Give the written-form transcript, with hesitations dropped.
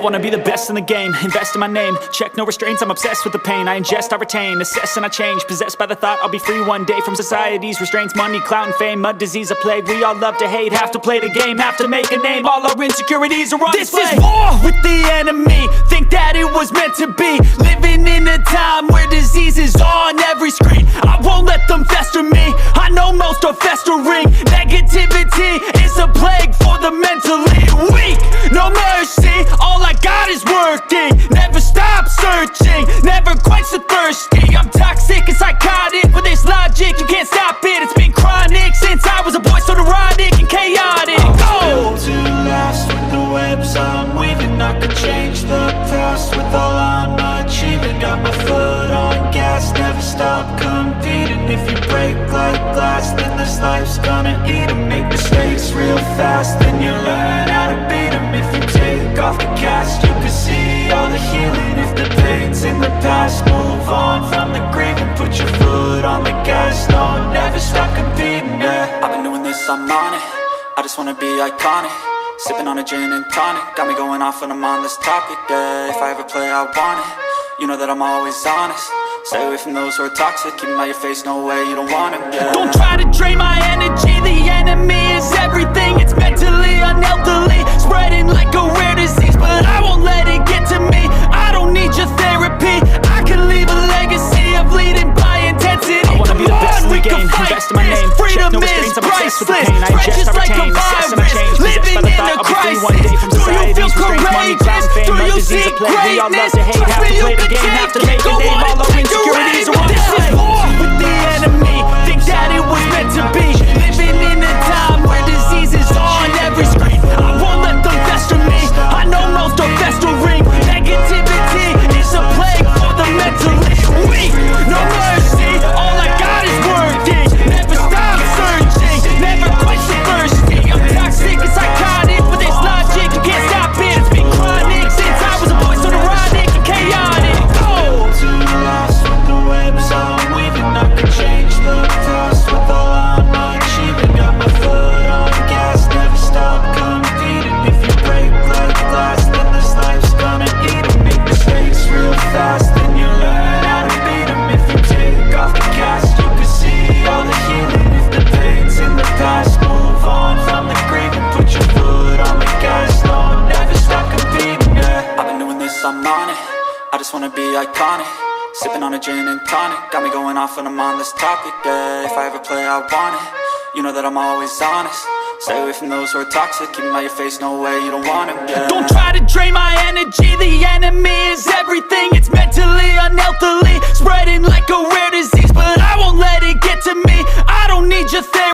wanna be the best in the game, invest in my name, check no restraints, I'm obsessed with the pain. I ingest, I retain, assess and I change, possessed by the thought I'll be free one day from society's restraints. Money, clout and fame, mud, disease, a plague. We all love to hate, have to play the game, have to make a name. All our insecurities are on display. This is war with the enemy, think that it was meant to be. Living in a time where disease is on every screen. I won't let them fester me, I know most are festering. Negativity is a plague for the mentally weak. No mercy, all I got is working. Never stop searching, never quench the thirsty. I'm toxic and psychotic with this logic, you can't stop it. It's been chronic since I was a boy, so neurotic and chaotic. I'm built to last with the webs I'm weaving. I could change the past with all I'm achieving. Got my foot on gas, never stop competing. If you break like glass, then this life's gonna eat 'em. Make mistakes real fast, then you learn how to beat 'em. If you take off the cast, you can see all the healing. If the pain's in the past, move on from the grave and put your foot on the gas. No, never stop competing, yeah. I've been doing this, I'm on it, I just wanna be iconic. Sipping on a gin and tonic, got me going off when I'm on this topic, yeah. If I ever play, I want it, you know that I'm always honest. Stay away from those who are toxic, keep them out your face, no way, you don't want them, yeah. Don't try to drain my energy, the enemy is everything. It's mentally, unhealthily, spreading like a rare disease. But I won't let it get to me, I don't need your therapy. I can leave a legacy of leading by intensity. I wanna be the best in the game, invest in my name, check no restraints, I'm obsessed with the pain. I ingest, I retain, assess and I change, possessed by the thought I'll be free one day from society's restraints. Money, clout and fame, mud, disease, a plague. We all love to hate, have to play the game, have to make a name. All our insecurities are on display. This is war with the enemy, think that it was meant to be. Living in a time where disease is on every screen. I won't let them fester me, I know most are festering. Negativity is a plague for the mentally weak. No mercy, all I got is working. Never stop searching, never quench the thirsty. I'm toxic and psychotic with this logic, you can't stop it. It's been chronic since I was a boy, so neurotic and chaotic. To last with the webs I'm weaving. I can change the past with all I'm achieving. Got my foot on gas, never stop competing. If you break like glass, then this life's gonna eat 'em. Make mistakes real fast, then you learn how to beat 'em. If you take off the cast, you can see all the healing. If the pain's in the past, move on from the grave and put your foot on the gas. No, never stop competing, yeah. I've been doing this, I'm on it, I just wanna be iconic. Sipping on a gin and tonic, got me going off when I'm on this topic, yeah. If I ever play, I want it, you know that I'm always honest. Stay away from those who are toxic, keep them out your face, no way, you don't want them, yeah. Don't try to drain my energy, the enemy is everything. It's mentally, unhealthily, spreading like a rare disease. But I won't let it get to me, I don't need your therapy.